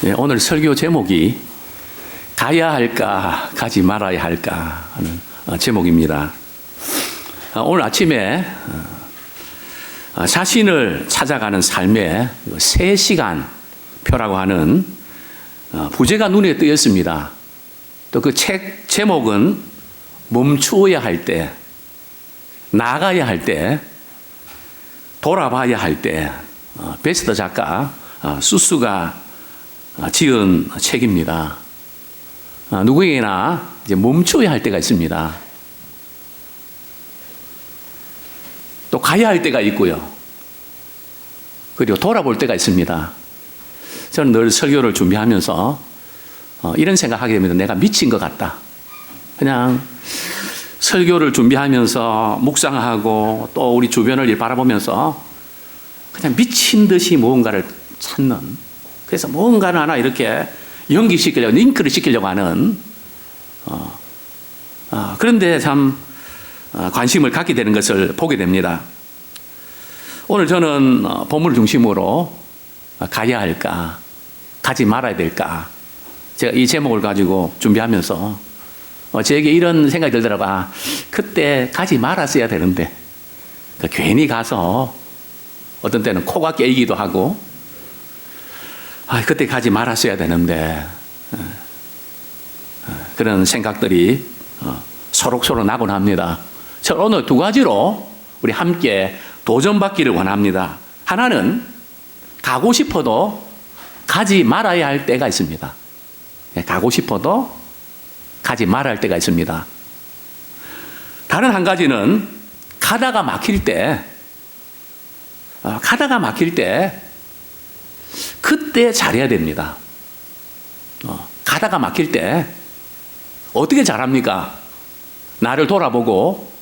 네, 오늘 설교 제목이 가야 할까 가지 말아야 할까 하는 제목입니다. 오늘 아침에 자신을 찾아가는 삶의 3시간 표라고 하는 부제가 눈에 띄었습니다. 또 그 책 제목은 멈추어야 할 때, 나가야 할 때, 돌아봐야 할 때, 베스트 작가 수수가 지은 책입니다. 누구에게나 이제 멈춰야 할 때가 있습니다. 또 가야 할 때가 있고요. 그리고 돌아볼 때가 있습니다. 저는 늘 설교를 준비하면서 이런 생각하게 됩니다. 내가 미친 것 같다. 그냥 설교를 준비하면서 묵상하고 또 우리 주변을 바라보면서 그냥 미친 듯이 무언가를 찾는, 그래서 뭔가를 하나 이렇게 연기시키려고, 링크를 시키려고 하는, 그런데 참 관심을 갖게 되는 것을 보게 됩니다. 오늘 저는 본문을 중심으로 가야 할까, 가지 말아야 될까, 제가 이 제목을 가지고 준비하면서 저에게 이런 생각이 들더라고요. 그때 가지 말았어야 되는데, 괜히 가서 어떤 때는 코가 깨이기도 하고, 그때 가지 말았어야 되는데, 그런 생각들이 소록소록 나곤 합니다. 저 오늘 2가지로 우리 함께 도전받기를 원합니다. 하나는 가고 싶어도 가지 말아야 할 때가 있습니다. 가고 싶어도 가지 말아야 할 때가 있습니다. 다른 한 가지는 가다가 막힐 때, 그때 잘해야 됩니다. 가다가 막힐 때 어떻게 잘합니까? 나를 돌아보고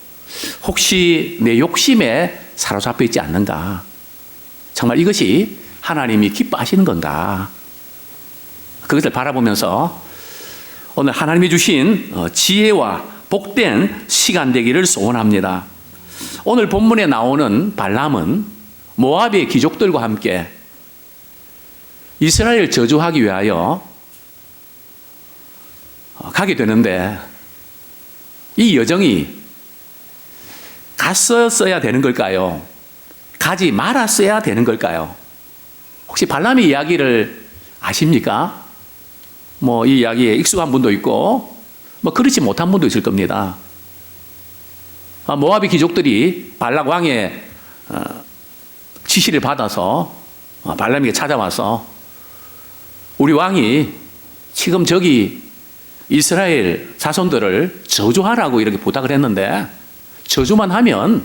혹시 내 욕심에 사로잡혀 있지 않는가? 정말 이것이 하나님이 기뻐하시는 건가? 그것을 바라보면서 오늘 하나님이 주신 지혜와 복된 시간 되기를 소원합니다. 오늘 본문에 나오는 발람은 모압의 귀족들과 함께 이스라엘을 저주하기 위하여 가게 되는데, 이 여정이 갔었어야 되는 걸까요? 가지 말았어야 되는 걸까요? 혹시 발람의 이야기를 아십니까? 이 이야기에 익숙한 분도 있고, 그렇지 못한 분도 있을 겁니다. 모압의 귀족들이 발락 왕의 지시를 받아서 발람에게 찾아와서 우리 왕이 지금 저기 이스라엘 자손들을 저주하라고 이렇게 부탁을 했는데, 저주만 하면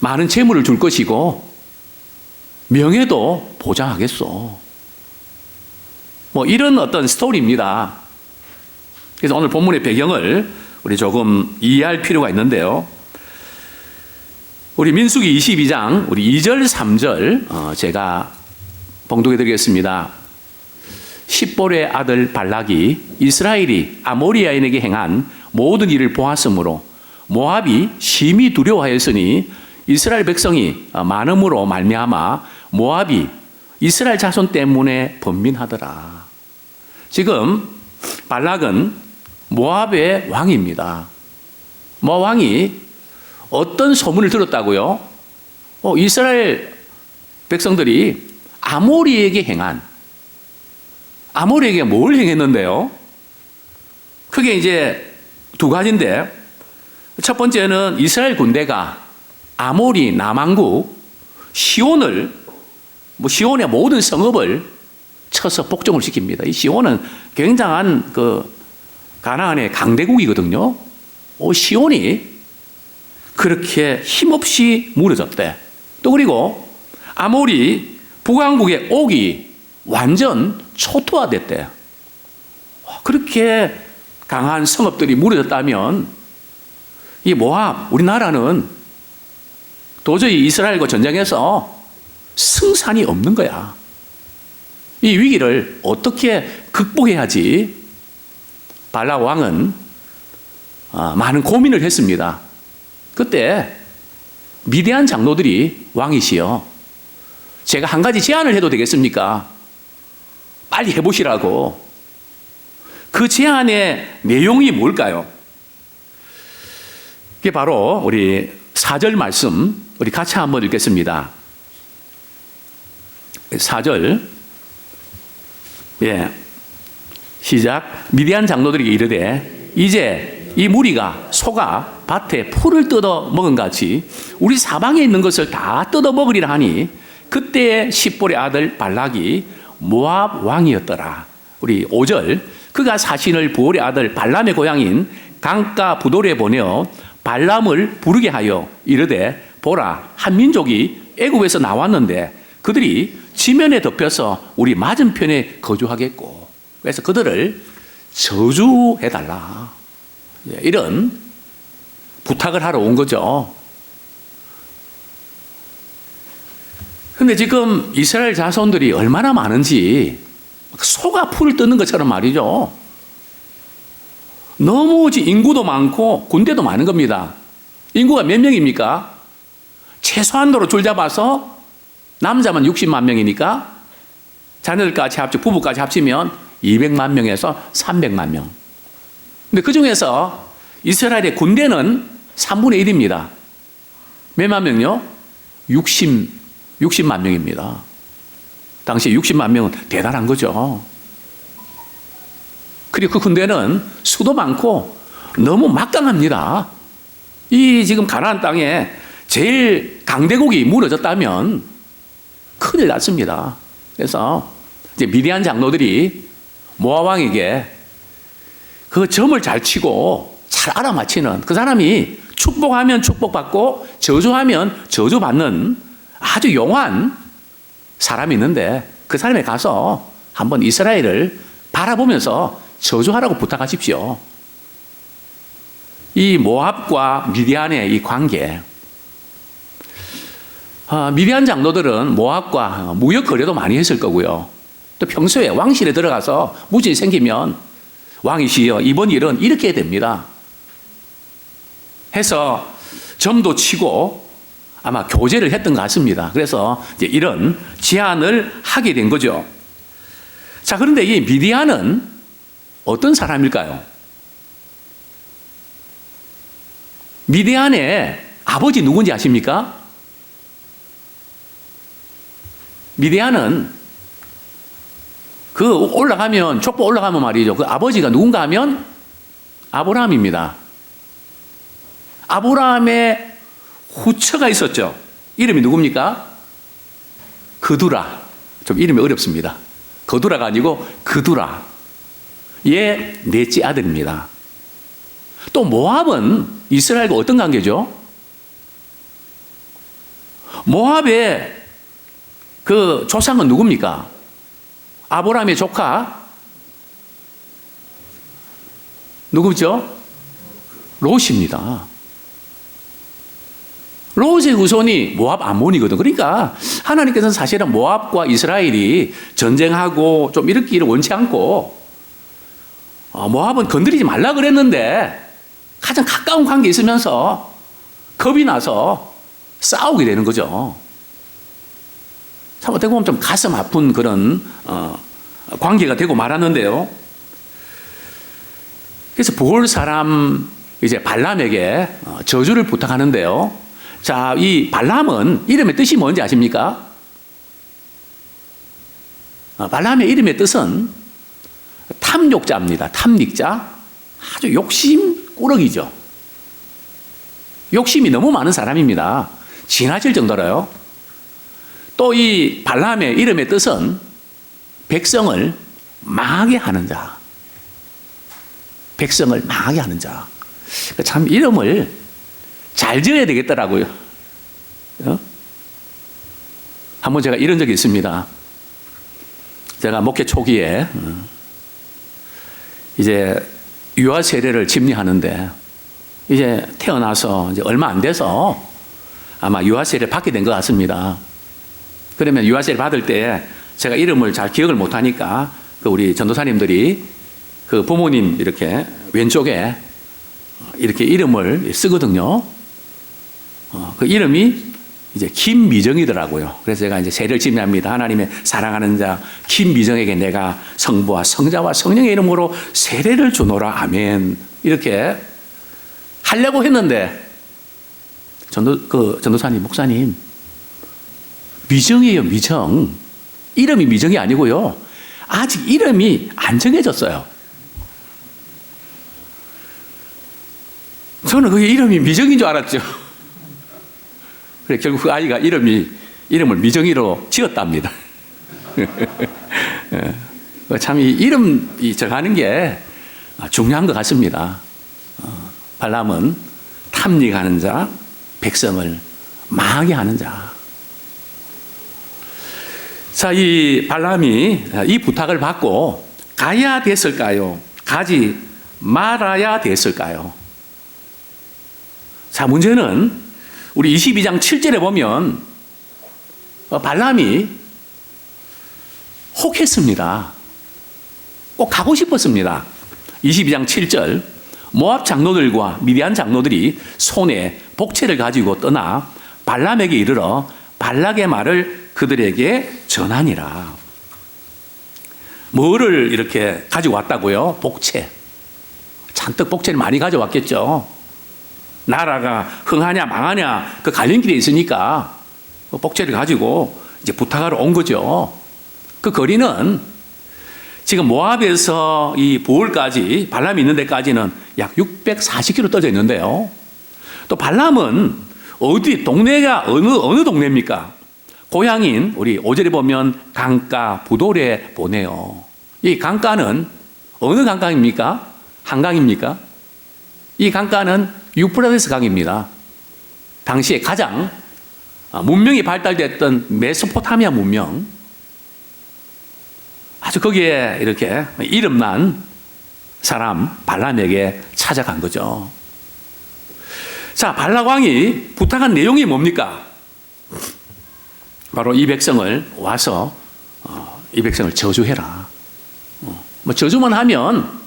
많은 재물을 줄 것이고 명예도 보장하겠소. 이런 어떤 스토리입니다. 그래서 오늘 본문의 배경을 우리 조금 이해할 필요가 있는데요. 우리 민수기 22장 우리 2절 3절 제가 봉독해 드리겠습니다. 십볼의 아들 발락이 이스라엘이 아모리아인에게 행한 모든 일을 보았으므로 모압이 심히 두려워하였으니 이스라엘 백성이 많음으로 말미암아 모압이 이스라엘 자손 때문에 번민하더라. 지금 발락은 모압의 왕입니다. 모압 왕이 어떤 소문을 들었다고요? 이스라엘 백성들이 아모리에게 행한, 아모리에게 뭘 행했는데요? 크게 이제 2가지인데, 첫 번째는 이스라엘 군대가 아모리 남왕국 시온을, 시온의 모든 성읍을 쳐서 복종을 시킵니다. 이 시온은 굉장한 가나안의 강대국이거든요. 시온이 그렇게 힘없이 무너졌대. 또 그리고 아모리 북왕국의 옥이 완전 초토화됐대. 그렇게 강한 성읍들이 무너졌다면 이 모압, 우리나라는 도저히 이스라엘과 전쟁에서 승산이 없는 거야. 이 위기를 어떻게 극복해야지? 발락 왕은 많은 고민을 했습니다. 그때 미디안 장로들이 왕이시여 제가 한 가지 제안을 해도 되겠습니까? 빨리 해보시라고. 그 제안의 내용이 뭘까요? 그게 바로 우리 4절 말씀, 우리 같이 한번 읽겠습니다. 4절. 예. 시작. 미디안 장로들에게 이르되 이제 이 무리가 소가 밭에 풀을 뜯어 먹은 같이 우리 사방에 있는 것을 다 뜯어 먹으리라 하니 그때의 십볼의 아들 발락이 모압 왕이었더라. 우리 5절. 그가 사신을 부올의 아들 발람의 고향인 강가 부돌에 보내어 발람을 부르게 하여 이르되 보라, 한 민족이 애굽에서 나왔는데 그들이 지면에 덮여서 우리 맞은편에 거주하겠고, 그래서 그들을 저주해달라, 이런 부탁을 하러 온 거죠. 근데 지금 이스라엘 자손들이 얼마나 많은지 소가 풀을 뜯는 것처럼 말이죠. 너무 인구도 많고 군대도 많은 겁니다. 인구가 몇 명입니까? 최소한도로 줄 잡아서 남자만 60만 명이니까 자녀들까지 합치고 부부까지 합치면 200만 명에서 300만 명. 근데 그 중에서 이스라엘의 군대는 3분의 1입니다. 몇만 명요? 60만 명입니다. 당시 60만 명은 대단한 거죠. 그리고 그 군대는 수도 많고 너무 막강합니다. 이 지금 가나안 땅에 제일 강대국이 무너졌다면 큰일 났습니다. 그래서 이제 미디안 장로들이 모압 왕에게 그 점을 잘 치고 잘 알아맞히는, 그 사람이 축복하면 축복받고 저주하면 저주받는 아주 용한 사람이 있는데 그 사람에 가서 한번 이스라엘을 바라보면서 저주하라고 부탁하십시오. 이 모압과 미디안의 이 관계, 미디안 장로들은 모압과 무역 거래도 많이 했을 거고요. 또 평소에 왕실에 들어가서 무진이 생기면 왕이시여 이번 일은 이렇게 됩니다 해서 점도 치고 아마 교제를 했던 것 같습니다. 그래서 이제 이런 제안을 하게 된 거죠. 자, 그런데 이 미디안은 어떤 사람일까요? 미디안의 아버지 누군지 아십니까? 미디안은 그 올라가면, 족보 올라가면 말이죠. 그 아버지가 누군가 하면 아브라함입니다. 아브라함의 후처가 있었죠. 이름이 누굽니까? 그두라. 좀 이름이 어렵습니다. 거두라가 아니고 그두라. 얘 넷째 아들입니다. 또 모압은 이스라엘과 어떤 관계죠? 모압의 그 조상은 누굽니까? 아브라함의 조카 누구죠? 롯입니다. 롯의 후손이 모압 암몬이거든. 그러니까 하나님께서는 사실은 모압과 이스라엘이 전쟁하고 좀 이렇기를 원치 않고 모압은 건드리지 말라 그랬는데 가장 가까운 관계에 있으면서 겁이 나서 싸우게 되는 거죠. 참 어떻게 보면 좀 가슴 아픈 그런 관계가 되고 말았는데요. 그래서 부올 사람 이제 발람에게 저주를 부탁하는데요. 자, 이 발람은 이름의 뜻이 뭔지 아십니까? 발람의 이름의 뜻은 탐욕자입니다. 탐닉자. 아주 욕심꾸러기죠. 욕심이 너무 많은 사람입니다. 지나칠 정도로요. 또 이 발람의 이름의 뜻은 백성을 망하게 하는 자. 백성을 망하게 하는 자. 참 이름을 잘 지어야 되겠더라고요. 한번 제가 이런 적이 있습니다. 제가 목회 초기에 이제 유아 세례를 집리하는데 이제 태어나서 이제 얼마 안 돼서 아마 유아 세례를 받게 된 것 같습니다. 그러면 유아 세례 받을 때 제가 이름을 잘 기억을 못 하니까 그 우리 전도사님들이 그 부모님 이렇게 왼쪽에 이렇게 이름을 쓰거든요. 그 이름이 이제 김미정이더라고요. 그래서 제가 이제 세례를 지내합니다. 하나님의 사랑하는 자 김미정에게 내가 성부와 성자와 성령의 이름으로 세례를 주노라. 아멘. 이렇게 하려고 했는데 전도사님, 목사님, 미정이에요, 미정. 이름이 미정이 아니고요. 아직 이름이 안 정해졌어요. 저는 그게 이름이 미정인 줄 알았죠. 그래, 결국 그 아이가 이름을 미정이로 지었답니다. 참, 이 이름 정하는 게 중요한 것 같습니다. 발람은 탐닉하는 자, 백성을 망하게 하는 자. 자, 이 발람이 이 부탁을 받고 가야 됐을까요? 가지 말아야 됐을까요? 자, 문제는 우리 22장 7절에 보면 발람이 혹했습니다. 꼭 가고 싶었습니다. 22장 7절, 모압 장로들과 미디안 장로들이 손에 복채를 가지고 떠나 발람에게 이르러 발락의 말을 그들에게 전하니라. 뭐를 이렇게 가지고 왔다고요? 복채. 잔뜩 복채를 많이 가져왔겠죠. 나라가 흥하냐 망하냐 그 갈림길에 있으니까 복채를 가지고 이제 부탁하러 온 거죠. 그 거리는 지금 모압에서 이 보올까지, 발람이 있는 데까지는 약 640km 떨어져 있는데요. 또 발람은 동네가 어느 동네입니까? 고향인 우리 5절에 보면 강가 부돌에 보내요. 이 강가는 어느 강강입니까? 한강입니까? 이 강가는 유프라데스 강입니다. 당시에 가장 문명이 발달됐던 메소포타미아 문명, 아주 거기에 이렇게 이름난 사람 발람에게 찾아간 거죠. 자, 발락 왕이 부탁한 내용이 뭡니까? 바로 이 백성을 와서 이 백성을 저주해라. 뭐 저주만 하면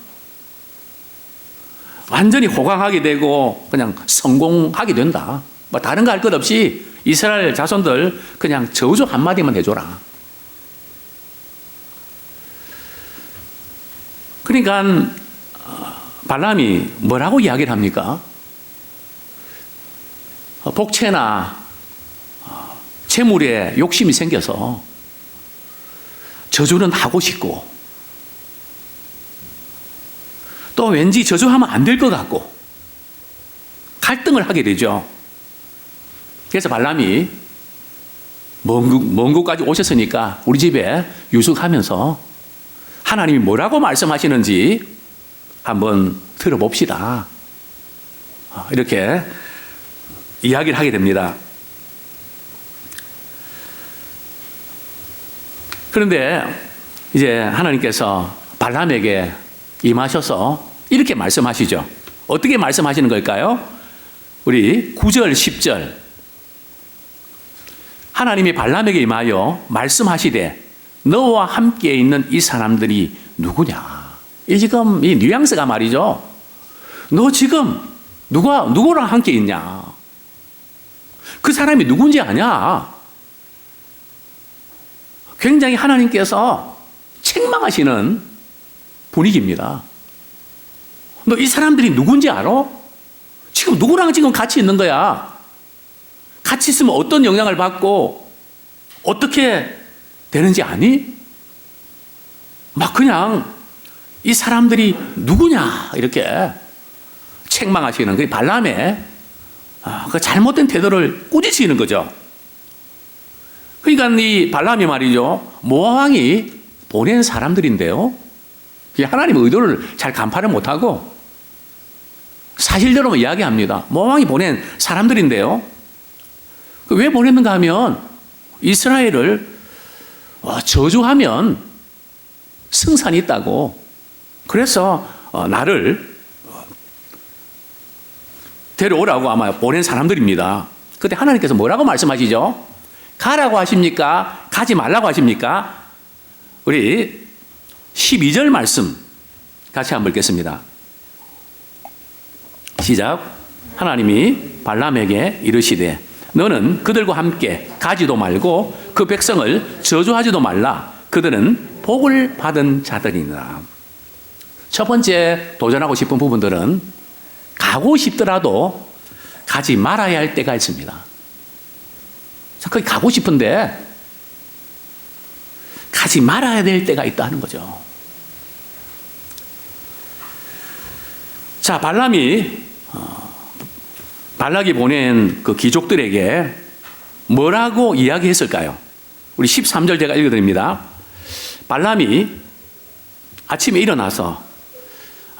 완전히 호강하게 되고 그냥 성공하게 된다. 뭐 다른 거 할 것 없이 이스라엘 자손들 그냥 저주 한마디만 해줘라. 그러니까 발람이 뭐라고 이야기를 합니까? 복채나 재물에 욕심이 생겨서 저주는 하고 싶고 또 왠지 저주하면 안 될 것 같고 갈등을 하게 되죠. 그래서 발람이 먼 곳까지 오셨으니까 우리 집에 유숙하면서 하나님이 뭐라고 말씀하시는지 한번 들어봅시다. 이렇게 이야기를 하게 됩니다. 그런데 이제 하나님께서 발람에게 임하셔서 이렇게 말씀하시죠. 어떻게 말씀하시는 걸까요? 우리 9절, 10절. 하나님이 발람에게 임하여 말씀하시되 너와 함께 있는 이 사람들이 누구냐? 이 지금 이 뉘앙스가 말이죠. 너 지금 누구랑 함께 있냐? 그 사람이 누군지 아냐? 굉장히 하나님께서 책망하시는 분위기입니다. 너 이 사람들이 누군지 알아? 지금 누구랑 지금 같이 있는 거야? 같이 있으면 어떤 영향을 받고 어떻게 되는지 아니? 막 그냥 이 사람들이 누구냐 이렇게 책망하시는 그 발람의 그 잘못된 태도를 꾸짖으시는 거죠. 그러니까 이 발람이 말이죠, 모압 왕이 보낸 사람들인데요, 하나님의 의도를 잘 간파를 못하고 사실대로만 이야기합니다. 모압 왕이 보낸 사람들인데요, 왜 보냈는가 하면 이스라엘을 저주하면 승산이 있다고, 그래서 나를 데려오라고 아마 보낸 사람들입니다. 그때 하나님께서 뭐라고 말씀하시죠? 가라고 하십니까? 가지 말라고 하십니까? 우리 12절 말씀 같이 한번 읽겠습니다. 시작. 하나님이 발람에게 이르시되 너는 그들과 함께 가지도 말고 그 백성을 저주하지도 말라. 그들은 복을 받은 자들이니라. 첫 번째 도전하고 싶은 부분들은 가고 싶더라도 가지 말아야 할 때가 있습니다. 거기 가고 싶은데 가지 말아야 될 때가 있다는 거죠. 자, 발락이 보낸 그 귀족들에게 뭐라고 이야기했을까요? 우리 13절 제가 읽어드립니다. 발람이 아침에 일어나서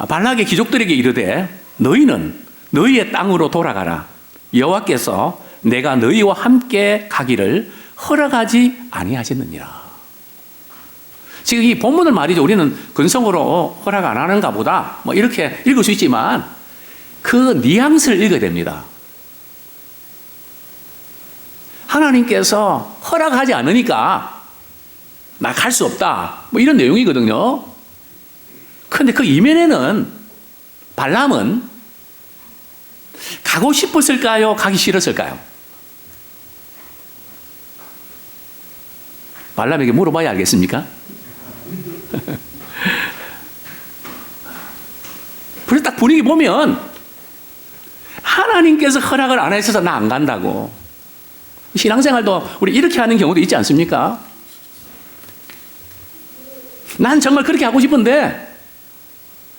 발락의 귀족들에게 이르되 너희는 너희의 땅으로 돌아가라. 여호와께서 내가 너희와 함께 가기를 허락하지 아니하셨느니라. 지금 이 본문을 말이죠. 우리는 근성으로 허락 안 하는가 보다 뭐 이렇게 읽을 수 있지만 그 뉘앙스를 읽어야 됩니다. 하나님께서 허락하지 않으니까 나 갈 수 없다 뭐 이런 내용이거든요. 그런데 그 이면에는 발람은 가고 싶었을까요? 가기 싫었을까요? 발람에게 물어봐야 알겠습니까? 그래서 딱 분위기 보면 하나님께서 허락을 안 하셔서 나 안 간다고. 신앙생활도 우리 이렇게 하는 경우도 있지 않습니까? 난 정말 그렇게 하고 싶은데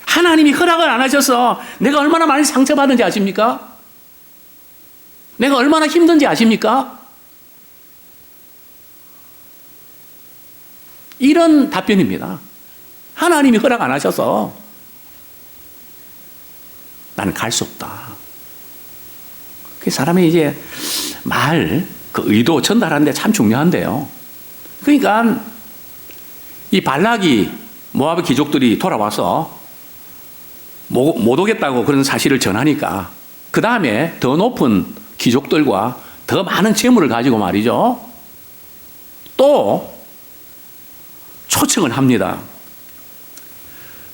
하나님이 허락을 안 하셔서 내가 얼마나 많이 상처받은지 아십니까? 내가 얼마나 힘든지 아십니까? 이런 답변입니다. 하나님이 허락 안 하셔서 나는 갈 수 없다. 그 사람이 이제 그 의도 전달하는데 참 중요한데요. 그러니까 이 발락이 모압의 귀족들이 돌아와서 못 오겠다고 그런 사실을 전하니까 그 다음에 더 높은 귀족들과 더 많은 재물을 가지고 말이죠. 또 초청을 합니다.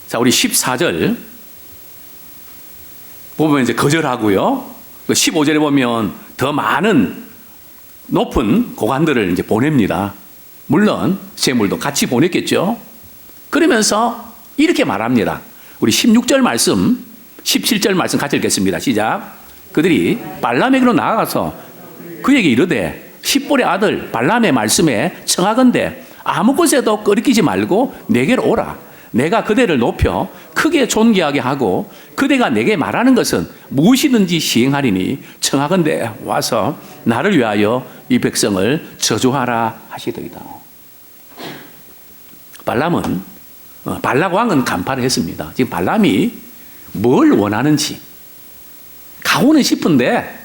자, 우리 14절 보면 이제 거절하고요. 15절에 보면 더 많은 높은 고관들을 이제 보냅니다. 물론 재물도 같이 보냈겠죠. 그러면서 이렇게 말합니다. 우리 16절 말씀, 17절 말씀 같이 읽겠습니다. 시작. 그들이 발람에게로 나아가서 그에게 이르되 십볼의 아들 발람의 말씀에 청하건대 아무 곳에도 끄리끼지 말고 내게로 오라. 내가 그대를 높여 크게 존귀하게 하고 그대가 내게 말하는 것은 무엇이든지 시행하리니 청하건대 와서 나를 위하여 이 백성을 저주하라 하시더이다. 발락 왕은 간파를 했습니다. 지금 발람이 뭘 원하는지 가고는 싶은데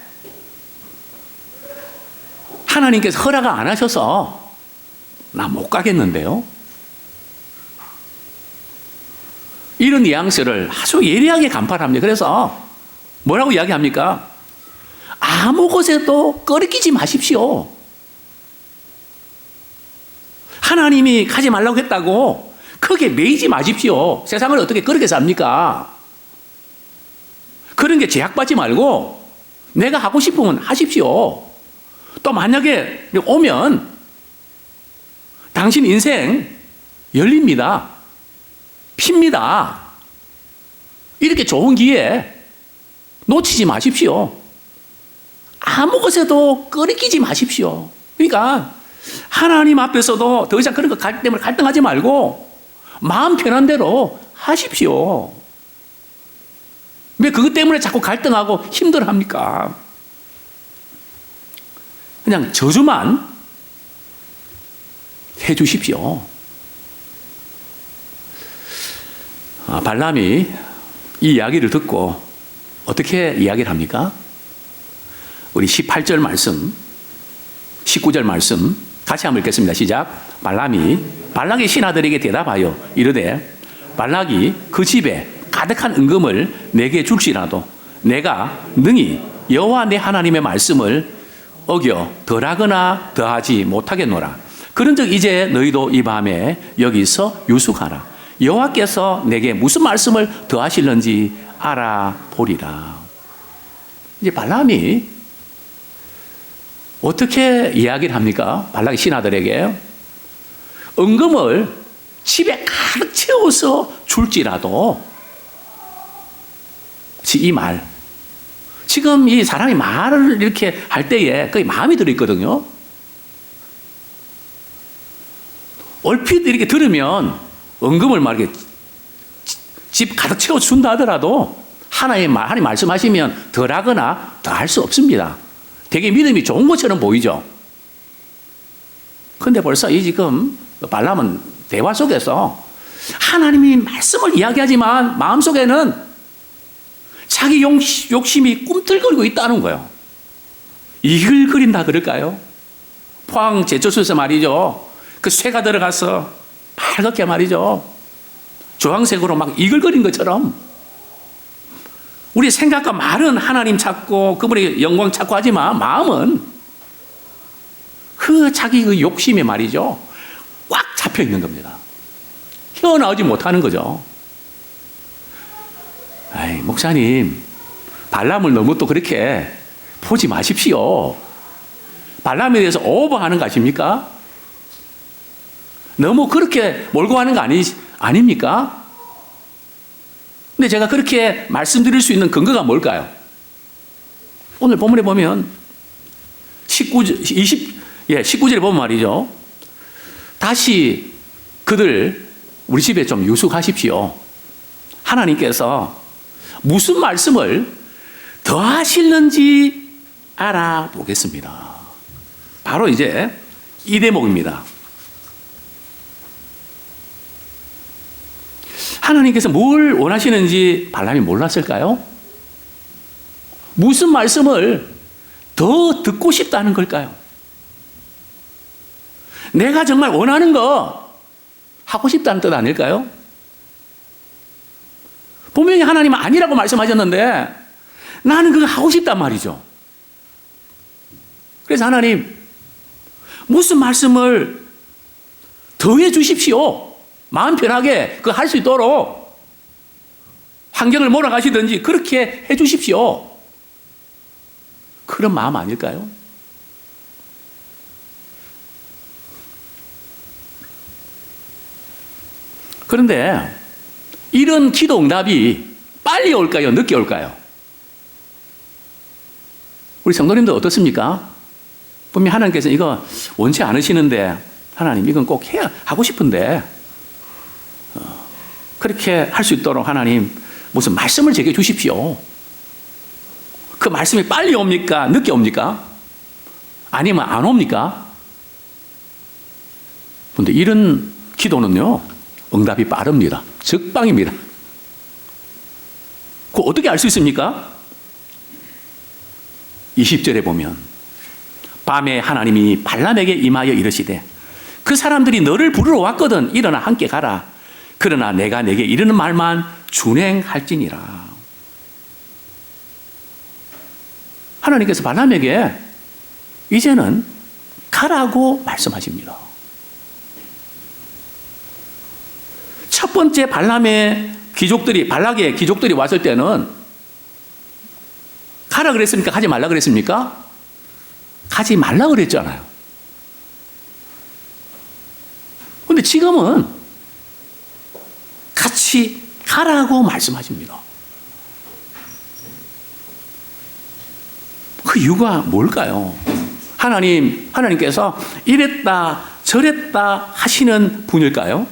하나님께서 허락을 안 하셔서 나 못 가겠는데요. 이런 뉘앙스를 아주 예리하게 간파를 합니다. 그래서 뭐라고 이야기합니까? 아무 곳에도 끄리끼지 마십시오. 하나님이 가지 말라고 했다고 크게 매이지 마십시오. 세상을 어떻게 그렇게 삽니까? 그런 게 제약받지 말고 내가 하고 싶으면 하십시오. 또 만약에 오면 당신 인생 열립니다. 핍니다. 이렇게 좋은 기회 놓치지 마십시오. 아무 곳에도 끄리끼지 마십시오. 그러니까 하나님 앞에서도 더 이상 그런 거 때문에 갈등하지 말고 마음 편한 대로 하십시오. 왜 그것 때문에 자꾸 갈등하고 힘들어합니까? 그냥 저주만 해 주십시오. 발람이 이 이야기를 듣고 어떻게 이야기를 합니까? 우리 18절 말씀, 19절 말씀 같이 한번 읽겠습니다. 시작. 발락이 신하들에게 대답하여 이르되 발락이 그 집에 가득한 은금을 내게 줄지라도 내가 능히 여호와 내 하나님의 말씀을 어겨 덜하거나 더하지 못하겠노라. 그런즉 이제 너희도 이 밤에 여기서 유숙하라. 여호와께서 내게 무슨 말씀을 더하실는지 알아보리라. 이제 발람이 어떻게 이야기를 합니까? 발락의 신하들에게 은금을 집에 가득 채워서 줄지라도 이 말, 지금 이 사람이 말을 이렇게 할 때에 거의 마음이 들어있거든요. 얼핏 이렇게 들으면 은금을 막 이렇게 집 가득 채워준다 하더라도 하나님 말씀하시면 덜하거나 더할 수 없습니다. 되게 믿음이 좋은 것처럼 보이죠. 그런데 벌써 이 지금 발람은 대화 속에서 하나님이 말씀을 이야기하지만 마음속에는 자기 욕심이 꿈틀거리고 있다는 거예요. 이글거린다 그럴까요? 포항 제철소에서 말이죠. 그 쇠가 들어가서 빨갛게 말이죠. 주황색으로 막 이글거린 것처럼 우리 생각과 말은 하나님 찾고 그분의 영광 찾고 하지만 마음은 그 자기 그 욕심에 말이죠. 꽉 잡혀 있는 겁니다. 헤어나오지 못하는 거죠. 아이, 목사님, 발람을 너무 또 그렇게 보지 마십시오. 발람에 대해서 오버하는 거 아십니까? 너무 그렇게 몰고 가는 거 아닙니까? 근데 제가 그렇게 말씀드릴 수 있는 근거가 뭘까요? 오늘 본문에 보면 19절에 보면 말이죠. 다시 그들 우리 집에 좀 유숙하십시오. 하나님께서 무슨 말씀을 더 하실는지 알아보겠습니다. 바로 이제 이 대목입니다. 하나님께서 뭘 원하시는지 발람이 몰랐을까요? 무슨 말씀을 더 듣고 싶다는 걸까요? 내가 정말 원하는 거 하고 싶다는 뜻 아닐까요? 분명히 하나님은 아니라고 말씀하셨는데 나는 그거 하고 싶단 말이죠. 그래서 하나님, 무슨 말씀을 더해 주십시오. 마음 편하게 그거 할 수 있도록 환경을 몰아가시든지 그렇게 해 주십시오. 그런 마음 아닐까요? 그런데 이런 기도 응답이 빨리 올까요? 늦게 올까요? 우리 성도님들 어떻습니까? 분명히 하나님께서 이거 원치 않으시는데 하나님 이건 꼭 해야 하고 싶은데 그렇게 할 수 있도록 하나님 무슨 말씀을 제게 주십시오. 그 말씀이 빨리 옵니까? 늦게 옵니까? 아니면 안 옵니까? 그런데 이런 기도는요 응답이 빠릅니다. 적방입니다. 그거 어떻게 알 수 있습니까? 20절에 보면 밤에 하나님이 발람에게 임하여 이르시되 그 사람들이 너를 부르러 왔거든 일어나 함께 가라. 그러나 내가 내게 이르는 말만 준행할지니라. 하나님께서 발람에게 이제는 가라고 말씀하십니다. 첫 번째 발락의 귀족들이 왔을 때는 가라 그랬습니까? 가지 말라 그랬습니까? 가지 말라 그랬잖아요. 그런데 지금은 같이 가라고 말씀하십니다. 그 이유가 뭘까요? 하나님께서 이랬다 저랬다 하시는 분일까요?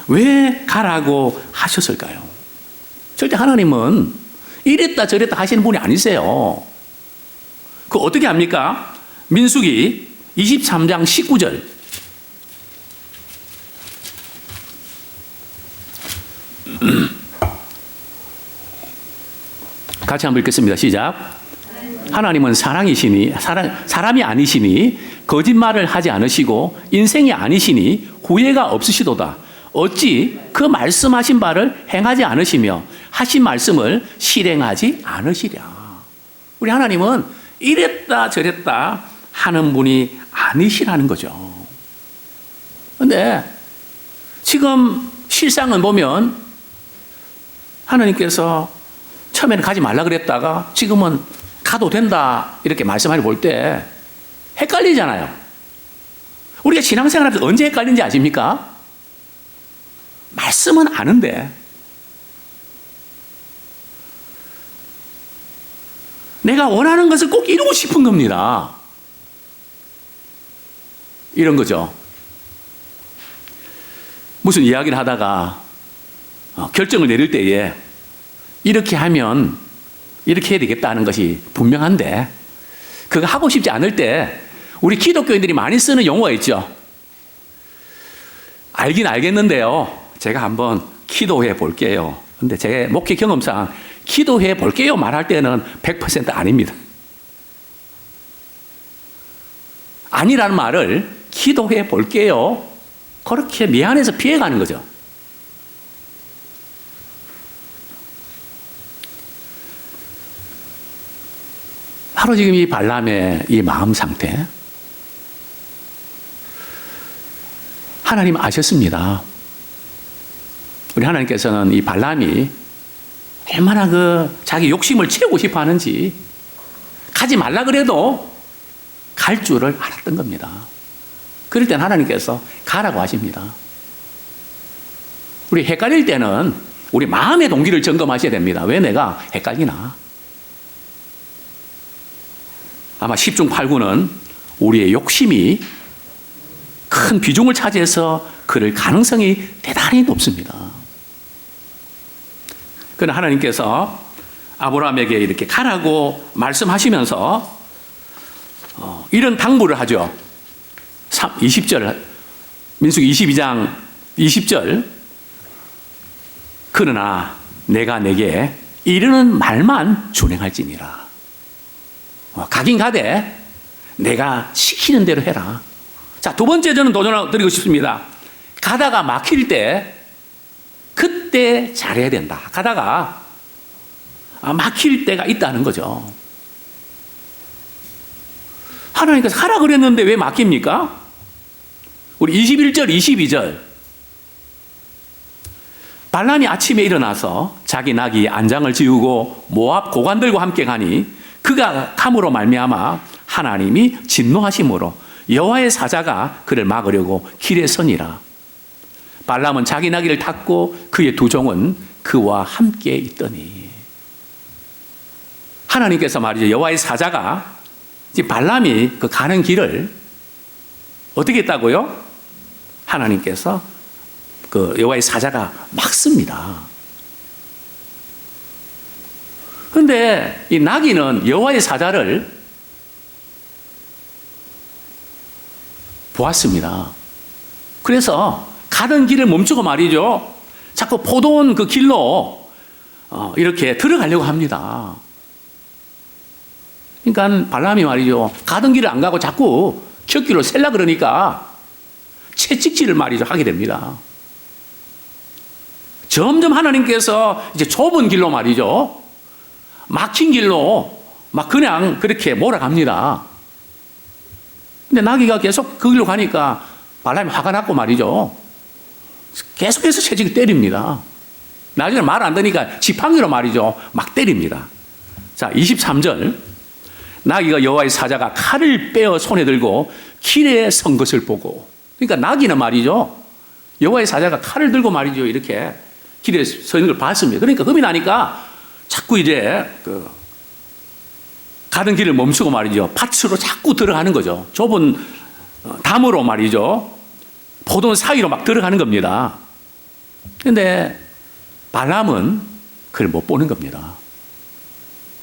왜 가라고 하셨을까요? 절대 하나님은 이랬다 저랬다 하시는 분이 아니세요. 그 어떻게 합니까? 민수기 23장 19절. 같이 한번 읽겠습니다. 시작. 하나님은 사람이 아니시니 거짓말을 하지 않으시고 인생이 아니시니 후회가 없으시도다. 어찌 그 말씀하신 바를 행하지 않으시며 하신 말씀을 실행하지 않으시랴. 우리 하나님은 이랬다 저랬다 하는 분이 아니시라는 거죠. 그런데 지금 실상은 보면 하나님께서 처음에는 가지 말라 그랬다가 지금은 가도 된다 이렇게 말씀하니 볼 때 헷갈리잖아요. 우리가 신앙생활하면서 언제 헷갈린지 아십니까? 말씀은 아는데 내가 원하는 것을 꼭 이루고 싶은 겁니다. 이런 거죠. 무슨 이야기를 하다가 결정을 내릴 때에 이렇게 하면 이렇게 해야 되겠다 하는 것이 분명한데 그거 하고 싶지 않을 때 우리 기독교인들이 많이 쓰는 용어가 있죠. 알긴 알겠는데요. 제가 한번 기도해 볼게요. 근데 제 목회 경험상 기도해 볼게요 말할 때는 100% 아닙니다. 아니라는 말을 기도해 볼게요. 그렇게 미안해서 피해가는 거죠. 바로 지금 이 발람의 이 마음 상태. 하나님 아셨습니다. 우리 하나님께서는 이 발람이 얼마나 자기 욕심을 채우고 싶어 하는지 가지 말라 그래도 갈 줄을 알았던 겁니다. 그럴 땐 하나님께서 가라고 하십니다. 우리 헷갈릴 때는 우리 마음의 동기를 점검하셔야 됩니다. 왜 내가 헷갈리나? 아마 10중 8구는 우리의 욕심이 큰 비중을 차지해서 그럴 가능성이 대단히 높습니다. 그러나 하나님께서 아브라함에게 이렇게 가라고 말씀하시면서 이런 당부를 하죠. 20절, 민수기 22장 20절. 그러나 내가 내게 이르는 말만 준행할지니라. 가긴 가되 내가 시키는 대로 해라. 자, 두 번째 저는 도전드리고 싶습니다. 가다가 막힐 때 그때 잘해야 된다. 가다가 막힐 때가 있다는 거죠. 하나님께서 하라 그랬는데 왜 막힙니까? 우리 21절, 22절. 발람이 아침에 일어나서 자기 나귀 안장을 지우고 모압 고관들과 함께 가니 그가 감으로 말미암아 하나님이 진노하심으로 여호와의 사자가 그를 막으려고 길에 서니라. 발람은 자기 나귀를 탔고 그의 두 종은 그와 함께 있더니. 하나님께서 말이죠. 여호와의 사자가 발람이 그 가는 길을 어떻게 했다고요? 하나님께서 그 여호와의 사자가 막습니다. 그런데 이 나귀는 여호와의 사자를 보았습니다. 그래서 가던 길을 멈추고 말이죠. 자꾸 포도원 그 길로 이렇게 들어가려고 합니다. 그러니까 발람이 말이죠. 가던 길을 안 가고 자꾸 곁길로 셀라 그러니까 채찍질을 말이죠. 하게 됩니다. 점점 하나님께서 이제 좁은 길로 말이죠. 막힌 길로 막 그냥 그렇게 몰아갑니다. 근데 나귀가 계속 그 길로 가니까 발람이 화가 났고 말이죠. 계속해서 채찍을 때립니다. 나중에 말 안 듣니까 지팡이로 말이죠. 막 때립니다. 자, 23절. 나귀가 여호와의 사자가 칼을 빼어 손에 들고 길에 선 것을 보고. 그러니까 나귀는 말이죠. 여호와의 사자가 칼을 들고 말이죠. 이렇게 길에 서 있는 걸 봤습니다. 그러니까 겁이 나니까 자꾸 이제 가던 길을 멈추고 말이죠. 밭으로 자꾸 들어가는 거죠. 좁은 담으로 말이죠. 포도원 사이로 막 들어가는 겁니다. 그런데 발람은 그걸 못 보는 겁니다.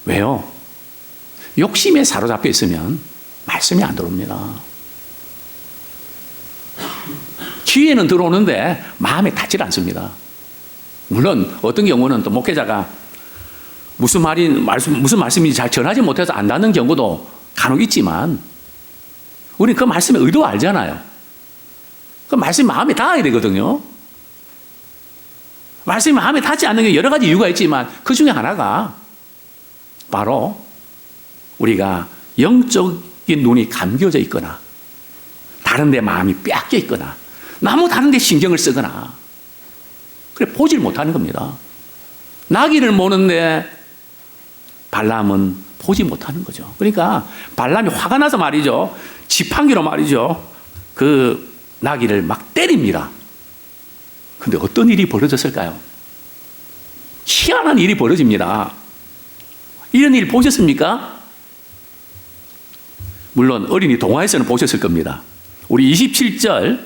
왜요? 욕심에 사로잡혀 있으면 말씀이 안 들어옵니다. 귀에는 들어오는데 마음에 닿질 않습니다. 물론 어떤 경우는 또 목회자가 무슨 말씀인지 잘 전하지 못해서 안 닿는 경우도 간혹 있지만 우리는 그 말씀의 의도 알잖아요. 그 말씀이 마음에 닿아야 되거든요. 말씀이 마음에 닿지 않는 게 여러 가지 이유가 있지만 그 중에 하나가 바로 우리가 영적인 눈이 감겨져 있거나 다른 데 마음이 빼앗겨 있거나 너무 다른 데 신경을 쓰거나 그래 보질 못하는 겁니다. 나귀를 모는데 발람은 보지 못하는 거죠. 그러니까 발람이 화가 나서 말이죠. 지팡이로 말이죠. 그 나귀를 막 때립니다. 근데 어떤 일이 벌어졌을까요? 희한한 일이 벌어집니다. 이런 일 보셨습니까? 물론 어린이 동화에서는 보셨을 겁니다. 우리 28절,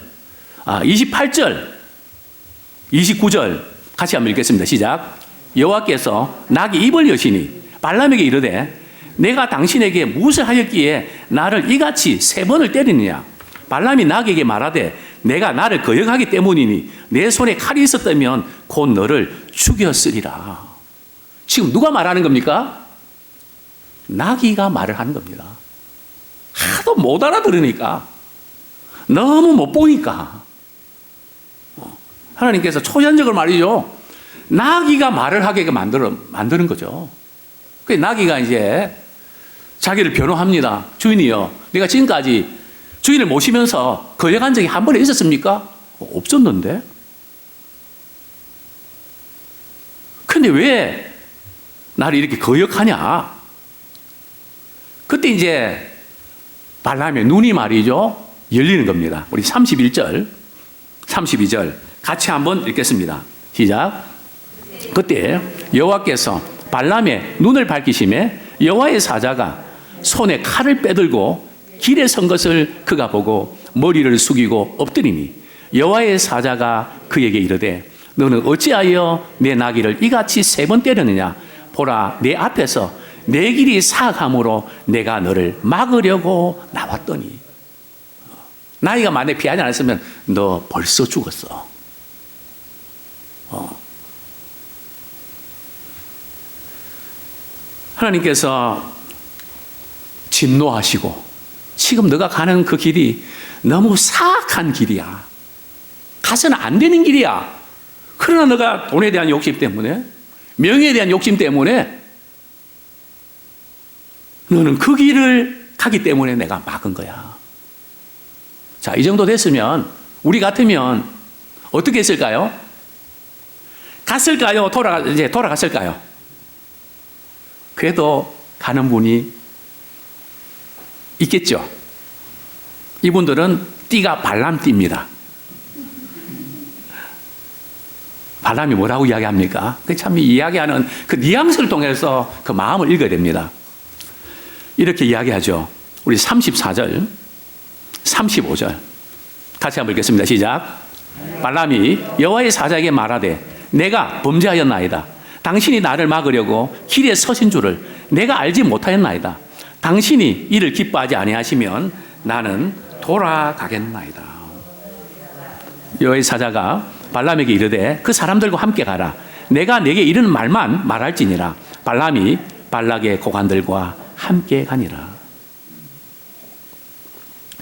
29절 같이 한번 읽겠습니다. 시작. 여호와께서 나귀 입을 여시니 발람에게 이르되 내가 당신에게 무엇을 하였기에 나를 이같이 3번을 때리느냐. 발람이 나귀에게 말하되 내가 나를 거역하기 때문이니 내 손에 칼이 있었다면 곧 너를 죽였으리라. 지금 누가 말하는 겁니까? 나귀가 말을 하는 겁니다. 하도 못 알아들으니까, 너무 못 보니까 하나님께서 초연적으로 말이죠. 나귀가 말을 하게 만드는 거죠. 그 나귀가 이제 자기를 변호합니다. 주인이요, 내가 지금까지 주인을 모시면서 거역한 적이 한 번에 있었습니까? 없었는데. 근데 왜 나를 이렇게 거역하냐? 그때 이제 발람의 눈이 말이죠, 열리는 겁니다. 우리 31절, 32절 같이 한번 읽겠습니다. 시작. 그때 여호와께서 발람의 눈을 밝히심에 여호와의 사자가 손에 칼을 빼들고 길에 선 것을 그가 보고 머리를 숙이고 엎드리니 여호와의 사자가 그에게 이르되 너는 어찌하여 내 나귀를 이같이 3번 때렸느냐. 보라, 내 앞에서 내 길이 사악함으로 내가 너를 막으려고 나왔더니. 나귀가 만약에 피하지 않았으면 너 벌써 죽었어. 하나님께서 진노하시고 지금 너가 가는 그 길이 너무 사악한 길이야. 가서는 안 되는 길이야. 그러나 너가 돈에 대한 욕심 때문에, 명예에 대한 욕심 때문에 너는 그 길을 가기 때문에 내가 막은 거야. 자, 이 정도 됐으면 우리 같으면 어떻게 했을까요? 갔을까요? 돌아갔을까요? 그래도 가는 분이 있겠죠. 이분들은 띠가 발람띠입니다. 발람이 뭐라고 이야기합니까? 그 참 이야기하는 그 뉘앙스를 통해서 그 마음을 읽어야 됩니다. 이렇게 이야기하죠. 우리 34절, 35절 같이 한번 읽겠습니다. 시작. 발람이 여호와의 사자에게 말하되 내가 범죄하였나이다. 당신이 나를 막으려고 길에 서신 줄을 내가 알지 못하였나이다. 당신이 이를 기뻐하지 아니하시면 나는 돌아가겠나이다. 여호와의 사자가 발람에게 이르되 그 사람들과 함께 가라. 내가 내게 이르는 말만 말할지니라. 발람이 발락의 고관들과 함께 가니라.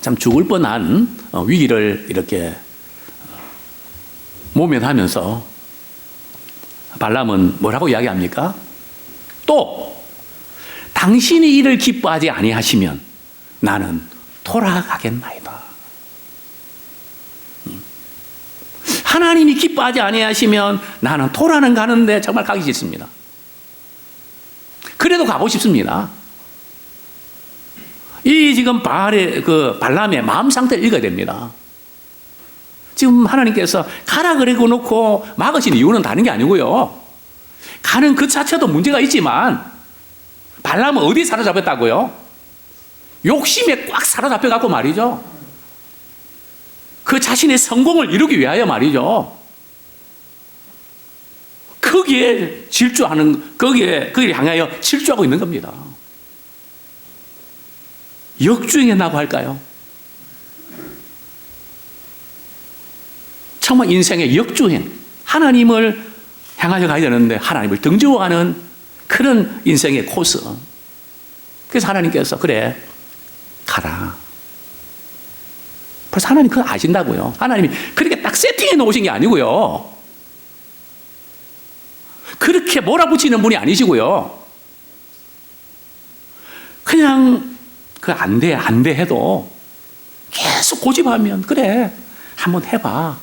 참 죽을 뻔한 위기를 이렇게 모면하면서 발람은 뭐라고 이야기합니까? 또 당신이 이를 기뻐하지 아니하시면 나는 돌아가겠나이다. 하나님이 기뻐하지 아니하시면 나는 돌아는 가는데 정말 가기 싫습니다. 그래도 가고 싶습니다. 이 지금 발람의 마음 상태를 읽어야 됩니다. 지금 하나님께서 가라 그러고 놓고 막으신 이유는 다른 게 아니고요. 가는 그 자체도 문제가 있지만 발람은 어디 사로잡혔다고요? 욕심에 꽉 사로잡혀갖고 말이죠. 그 자신의 성공을 이루기 위하여 말이죠. 거기에 질주하는, 거기를 향하여 질주하고 있는 겁니다. 역주행했다고 할까요? 정말 인생의 역주행, 하나님을 향하여 가야 되는데 하나님을 등지어가는 그런 인생의 코스. 그래서 하나님께서 그래 가라. 벌써 하나님 그거 아신다고요. 하나님이 그렇게 딱 세팅해 놓으신 게 아니고요. 그렇게 몰아붙이는 분이 아니시고요. 그냥 그 안 돼 해도 계속 고집하면 그래 한번 해봐.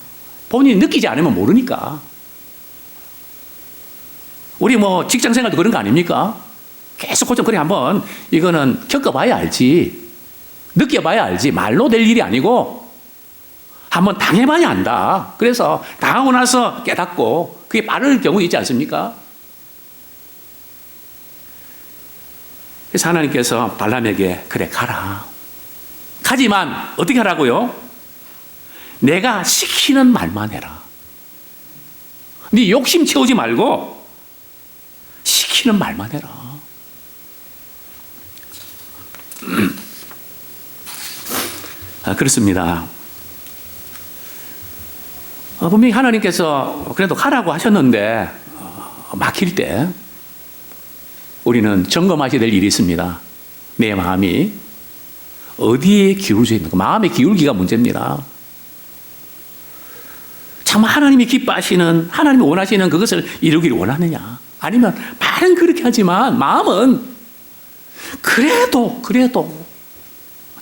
본인이 느끼지 않으면 모르니까. 우리 뭐 직장생활도 그런 거 아닙니까? 계속 좀 그래 한번 이거는 겪어봐야 알지. 느껴봐야 알지. 말로 될 일이 아니고 한번 당해봐야 안다. 그래서 당하고 나서 깨닫고 그게 빠를 경우 있지 않습니까? 그래서 하나님께서 발람에게 그래 가라. 가지만 어떻게 하라고요? 내가 시키는 말만 해라. 네 욕심 채우지 말고 시키는 말만 해라. 그렇습니다. 분명히 하나님께서 그래도 가라고 하셨는데 막힐 때 우리는 점검하셔야 될 일이 있습니다. 내 마음이 어디에 기울어져 있는가. 마음의 기울기가 문제입니다. 정말 하나님이 기뻐하시는, 하나님이 원하시는 그것을 이루기를 원하느냐. 아니면 말은 그렇게 하지만 마음은 그래도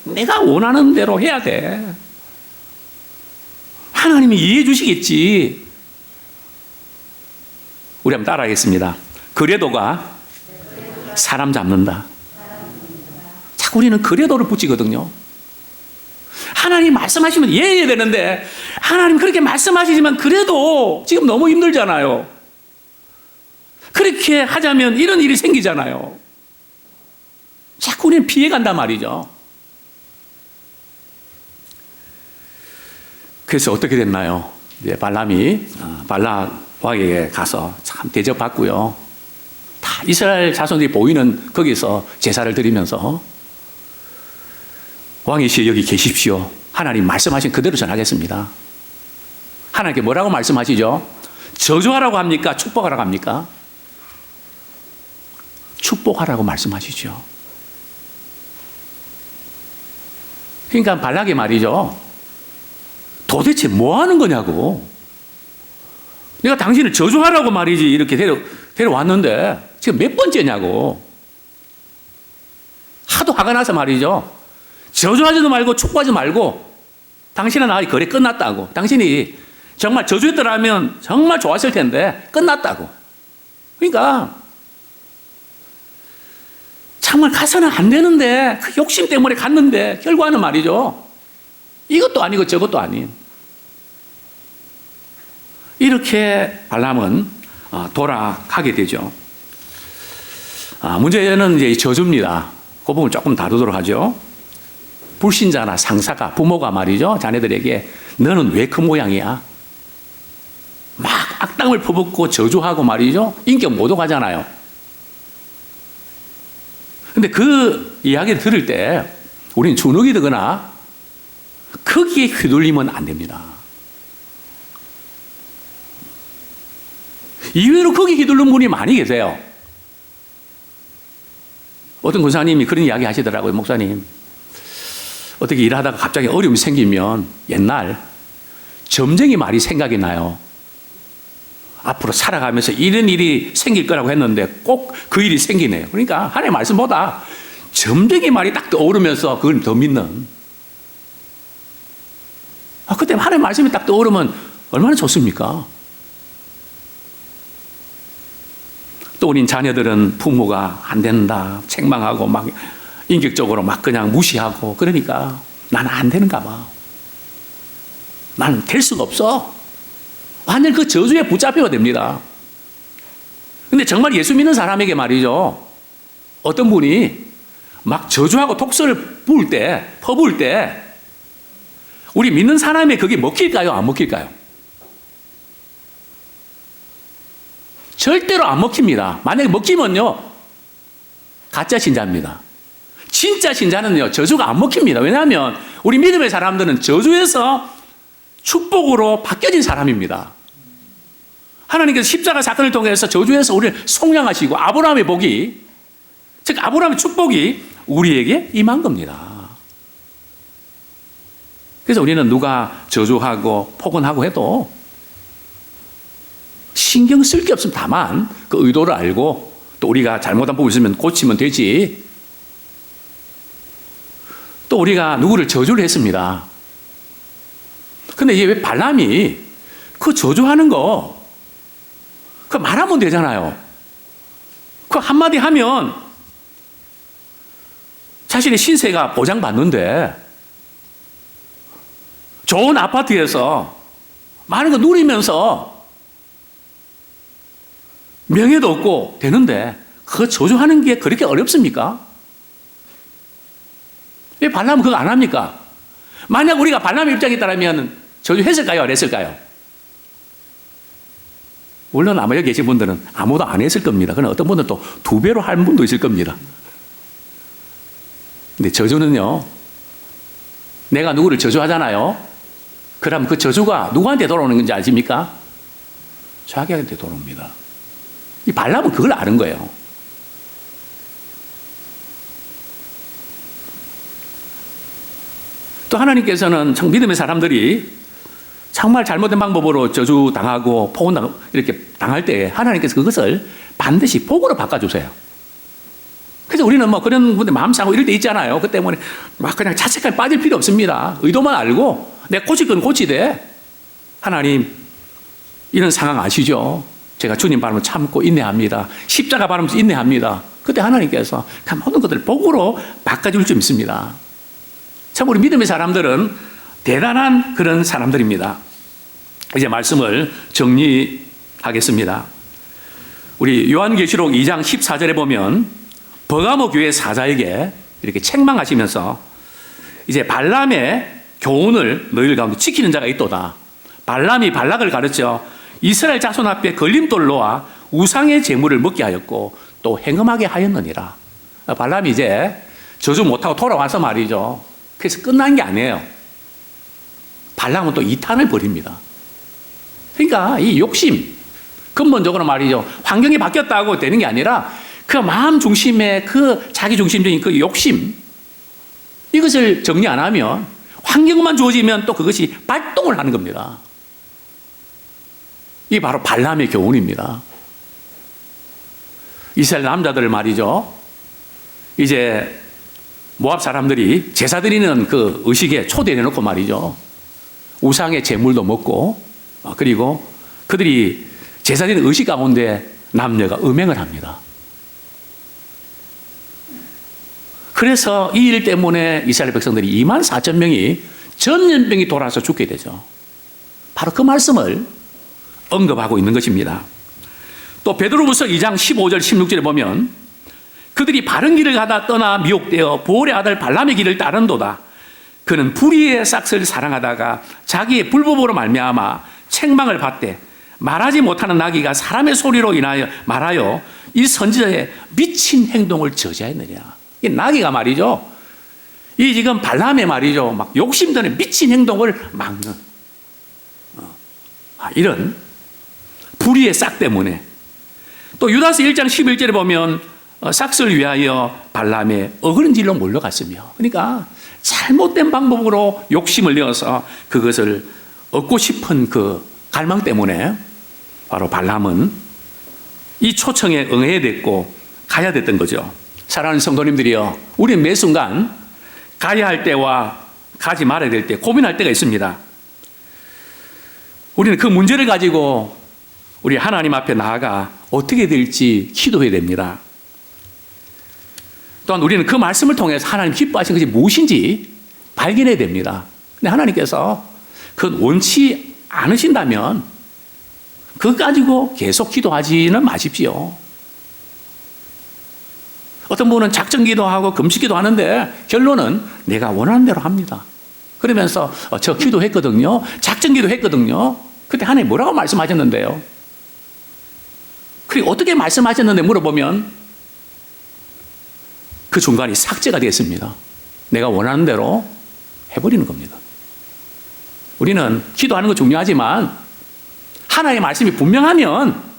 내가 원하는 대로 해야 돼. 하나님이 이해해 주시겠지. 우리 한번 따라하겠습니다. 그래도가 사람 잡는다. 자꾸 우리는 그래도를 붙이거든요. 하나님 말씀하시면 이해해야 되는데 하나님 그렇게 말씀하시지만 그래도 지금 너무 힘들잖아요. 그렇게 하자면 이런 일이 생기잖아요. 자꾸 우리는 피해간단 말이죠. 그래서 어떻게 됐나요? 발람이 발락 왕에게 가서 참 대접받고요. 다 이스라엘 자손들이 보이는 거기서 제사를 드리면서 왕이시여 여기 계십시오. 하나님 말씀하신 그대로 전하겠습니다. 하나님께 뭐라고 말씀하시죠? 저주하라고 합니까? 축복하라고 합니까? 축복하라고 말씀하시죠. 그러니까 발락이 말이죠. 도대체 뭐 하는 거냐고. 내가 당신을 저주하라고 말이지 이렇게 데려왔는데 지금 몇 번째냐고. 하도 화가 나서 말이죠. 저주하지도 말고 축복하지 말고 당신은 나의 거래 끝났다고. 당신이 정말 저주했더라면 정말 좋았을 텐데 끝났다고. 그러니까 정말 가서는 안 되는데 그 욕심 때문에 갔는데 결과는 말이죠. 이것도 아니고 저것도 아닌. 이렇게 발람은 돌아가게 되죠. 문제는 이제 저주입니다. 그 부분 조금 다루도록 하죠. 불신자나 상사가, 부모가 말이죠. 자녀들에게 너는 왜 그 모양이야? 막 악담을 퍼붓고 저주하고 말이죠. 인격 모독하잖아요. 근데 그 이야기를 들을 때 우리는 주눅이 들거나 거기에 휘둘리면 안 됩니다. 이외로 거기에 휘둘른 분이 많이 계세요. 어떤 권사님이 그런 이야기 하시더라고요. 목사님, 어떻게 일하다가 갑자기 어려움이 생기면 옛날 점쟁이 말이 생각이 나요. 앞으로 살아가면서 이런 일이 생길 거라고 했는데 꼭 그 일이 생기네요. 그러니까 하나님의 말씀보다 점쟁이 말이 딱 떠오르면서 그걸 더 믿는. 그때 하나님의 말씀이 딱 떠오르면 얼마나 좋습니까? 또 우린 자녀들은 부모가 안 된다, 책망하고 막 인격적으로 막 그냥 무시하고 그러니까 나는 안 되는가 봐. 나는 될 수가 없어. 완전 그 저주에 붙잡혀야 됩니다. 근데 정말 예수 믿는 사람에게 말이죠. 어떤 분이 막 저주하고 독설을 퍼부을 때 우리 믿는 사람이 그게 먹힐까요? 안 먹힐까요? 절대로 안 먹힙니다. 만약에 먹히면요, 가짜 신자입니다. 진짜 신자는요, 저주가 안 먹힙니다. 왜냐하면 우리 믿음의 사람들은 저주에서 축복으로 바뀌어진 사람입니다. 하나님께서 십자가 사건을 통해서 저주에서 우리를 속량하시고 아브라함의 복이, 즉 아브라함의 축복이 우리에게 임한 겁니다. 그래서 우리는 누가 저주하고 폭언하고 해도 신경 쓸 게 없으면 다만 그 의도를 알고 또 우리가 잘못한 부분이 있으면 고치면 되지. 또 우리가 누구를 저주를 했습니다. 근데 이게 왜 발람이 그 저주하는 거 그 말하면 되잖아요. 그 한마디 하면 자신의 신세가 보장받는데 좋은 아파트에서 많은 거 누리면서 명예도 얻고 되는데 그거 저주하는 게 그렇게 어렵습니까? 왜 발람은 그거 안 합니까? 만약 우리가 발람의 입장에 있다면 저주했을까요? 안 했을까요? 물론 아마 여기 계신 분들은 아무도 안 했을 겁니다. 그러나 어떤 분들은 또 2배로 한 분도 있을 겁니다. 근데 저주는요, 내가 누구를 저주하잖아요. 그럼 그 저주가 누구한테 돌아오는 건지 아십니까? 자기한테 돌아옵니다. 이 발람은 그걸 아는 거예요. 또 하나님께서는 참 믿음의 사람들이 정말 잘못된 방법으로 저주 당하고 포혼 이렇게 당할 때 하나님께서 그것을 반드시 복으로 바꿔주세요. 그래서 우리는 뭐 그런 분들 마음 상하고 이럴 때 있잖아요. 그 때문에 막 그냥 자책까지 빠질 필요 없습니다. 의도만 알고 내가 고칠 건 고치되 하나님 이런 상황 아시죠? 제가 주님 바람을 참고 인내합니다. 십자가 바람을 인내합니다. 그때 하나님께서 모든 것들을 복으로 바꿔줄 줄 믿습니다. 참 우리 믿음의 사람들은 대단한 그런 사람들입니다. 이제 말씀을 정리하겠습니다. 우리 요한계시록 2장 14절에 보면 버가모 교회 사자에게 이렇게 책망하시면서 이제 발람의 교훈을 너희들 가운데 지키는 자가 있도다. 발람이 발락을 가르쳐 이스라엘 자손 앞에 걸림돌로와 우상의 제물을 먹게 하였고 또 행음하게 하였느니라. 발람이 이제 저주 못하고 돌아와서 말이죠. 그래서 끝난 게 아니에요. 발람은 또 2탄을 벌입니다. 그러니까 이 욕심, 근본적으로 말이죠. 환경이 바뀌었다고 되는 게 아니라 그 마음 중심의 그 자기 중심적인 그 욕심, 이것을 정리 안 하면 환경만 주어지면 또 그것이 발동을 하는 겁니다. 이게 바로 발람의 교훈입니다. 이스라엘 남자들 말이죠. 이제 모압 사람들이 제사 드리는 그 의식에 초대해놓고 말이죠. 우상의 제물도 먹고 그리고 그들이 제사 드리는 의식 가운데 남녀가 음행을 합니다. 그래서 이 일 때문에 이스라엘 백성들이 24,000명이 전염병이 돌아서 죽게 되죠. 바로 그 말씀을 언급하고 있는 것입니다. 또 베드로후서 2장 15절 16절에 보면 그들이 바른 길을 가다 떠나 미혹되어 보올의 아들 발람의 길을 따른도다. 그는 불의의 싹을 사랑하다가 자기의 불법으로 말미암아 책망을 받되 말하지 못하는 나귀가 사람의 소리로 인하여 말하여 이 선지자의 미친 행동을 저지하였느니라. 이 나귀가 말이죠. 이 지금 발람의 말이죠. 막 욕심드는 미친 행동을 막는 이런 불의의 싹 때문에. 또 유다서 1장 11절에 보면 싹을 위하여 발람의 어그른 길로 몰려갔으며, 그러니까 잘못된 방법으로 욕심을 내어서 그것을 얻고 싶은 그 갈망 때문에 바로 발람은 이 초청에 응해야 됐고 가야 됐던 거죠. 사랑하는 성도님들이요, 우리는 매 순간 가야 할 때와 가지 말아야 될 때 고민할 때가 있습니다. 우리는 그 문제를 가지고 우리 하나님 앞에 나아가 어떻게 될지 기도해야 됩니다. 또한 우리는 그 말씀을 통해서 하나님 기뻐하신 것이 무엇인지 발견해야 됩니다. 근데 하나님께서 그건 원치 않으신다면 그거 가지고 계속 기도하지는 마십시오. 어떤 분은 작정 기도하고 금식 기도하는데 결론은 내가 원하는 대로 합니다. 그러면서 저 기도했거든요. 작정 기도했거든요. 그때 하나님 뭐라고 말씀하셨는데요? 그리고 어떻게 말씀하셨는데 물어보면 그 중간이 삭제가 되었습니다. 내가 원하는 대로 해버리는 겁니다. 우리는 기도하는 거 중요하지만 하나님의 말씀이 분명하면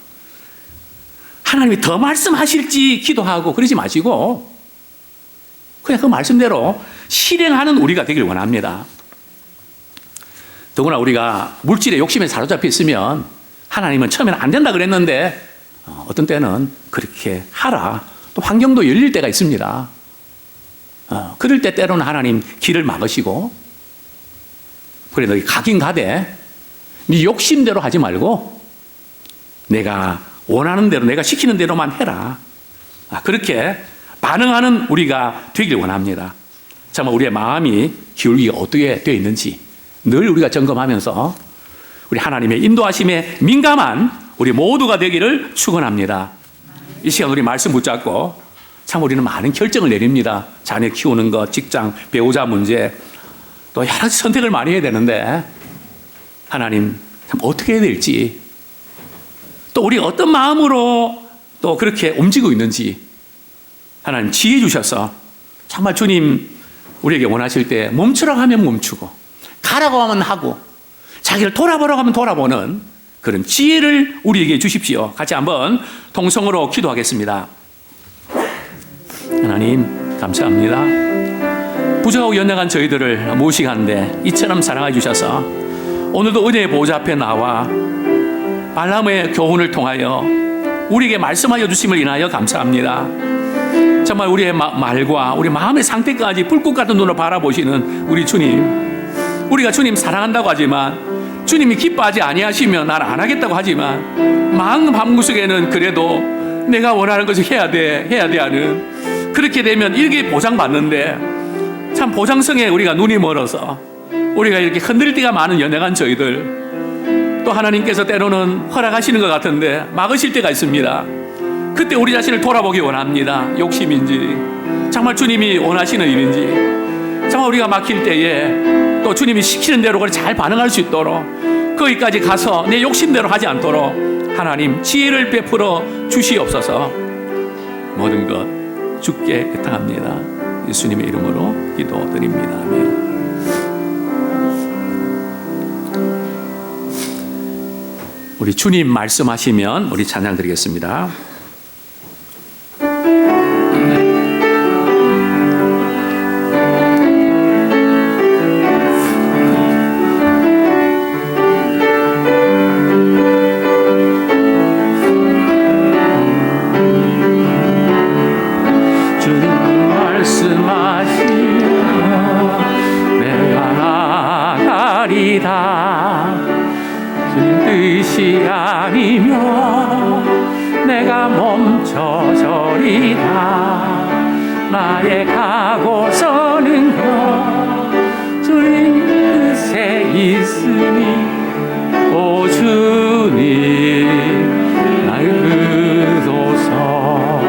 하나님이 더 말씀하실지 기도하고 그러지 마시고 그냥 그 말씀대로 실행하는 우리가 되길 원합니다. 더구나 우리가 물질의 욕심에 사로잡혀 있으면 하나님은 처음에는 안 된다 그랬는데 어떤 때는 그렇게 하라. 또 환경도 열릴 때가 있습니다. 그럴 때 때로는 하나님 길을 막으시고 그래 너희 가긴 가되 네 욕심대로 하지 말고 내가 원하는 대로 내가 시키는 대로만 해라. 그렇게 반응하는 우리가 되길 원합니다. 정말 우리의 마음이 기울기가 어떻게 되어 있는지 늘 우리가 점검하면서 우리 하나님의 인도하심에 민감한 우리 모두가 되기를 축원합니다. 이 시간 우리 말씀 붙잡고 참 우리는 많은 결정을 내립니다. 자녀 키우는 것, 직장, 배우자 문제, 또 여러 가지 선택을 많이 해야 되는데 하나님 참 어떻게 해야 될지, 또 우리가 어떤 마음으로 또 그렇게 움직이고 있는지 하나님 지혜 주셔서 정말 주님 우리에게 원하실 때 멈추라고 하면 멈추고 가라고 하면 하고 자기를 돌아보라고 하면 돌아보는 그런 지혜를 우리에게 주십시오. 같이 한번 통성으로 기도하겠습니다. 하나님 감사합니다. 부족하고 연약한 저희들을 모시간데 이처럼 사랑해 주셔서 오늘도 은혜의 보좌 앞에 나와 발람의 교훈을 통하여 우리에게 말씀하여 주심을 인하여 감사합니다. 정말 우리의 말과 우리 마음의 상태까지 불꽃 같은 눈으로 바라보시는 우리 주님, 우리가 주님 사랑한다고 하지만 주님이 기뻐하지 아니하시면 나를 안 하겠다고 하지만 마음 한구석에는 그래도 내가 원하는 것을 해야 돼 하는, 그렇게 되면 이렇게 보장받는데 참 보장성에 우리가 눈이 멀어서 우리가 이렇게 흔들릴 때가 많은 연약한 저희들, 또 하나님께서 때로는 허락하시는 것 같은데 막으실 때가 있습니다. 그때 우리 자신을 돌아보기 원합니다. 욕심인지 정말 주님이 원하시는 일인지, 정말 우리가 막힐 때에 또 주님이 시키는 대로 잘 반응할 수 있도록 거기까지 가서 내 욕심대로 하지 않도록 하나님 지혜를 베풀어 주시옵소서. 모든 것 주께 애통합니다. 예수님의 이름으로 기도드립니다. 아멘. 우리 주님 말씀하시면 우리 찬양 드리겠습니다. 뜻이 아니면 내가 멈춰서리다. 나의 가고 서는 것 주님 뜻에 있으니 오 주님 날 그도서.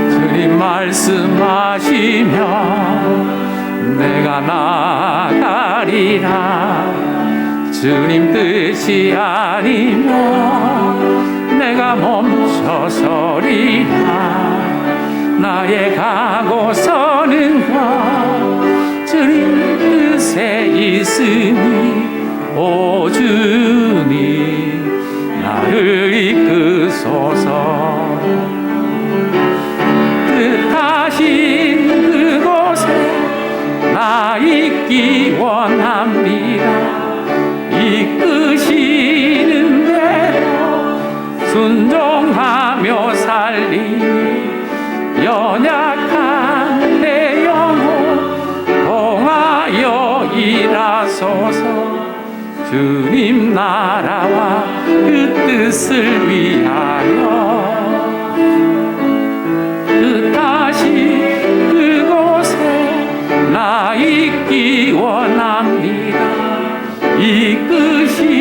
주님 말씀하시면 내가 나가리라. 주님 뜻이 아니면 내가 멈춰서리라. 나의 가고 서는 것 주님 뜻에 있으니 오 주님 나를 이끄소서. 뜻하신 그곳에 나 있기 원합니다. 이끄시는 대로 순종하며 살리니 연약한 내 영혼 통하여 일하소서. 주님 나라와 그 뜻을 위하여 뜻하신 그곳에 나 있기 원합니다. 이끄시는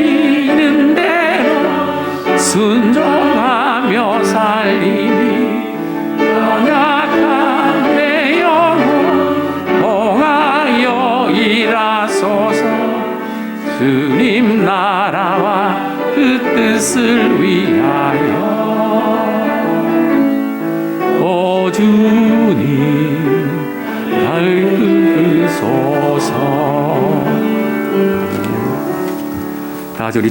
대로 순종하며 살리니 연약한 내 영혼 통하여 일하소서. 주님 나라와 그 뜻을 위하여 오 주님 날 이끄소서. 다 같이 우리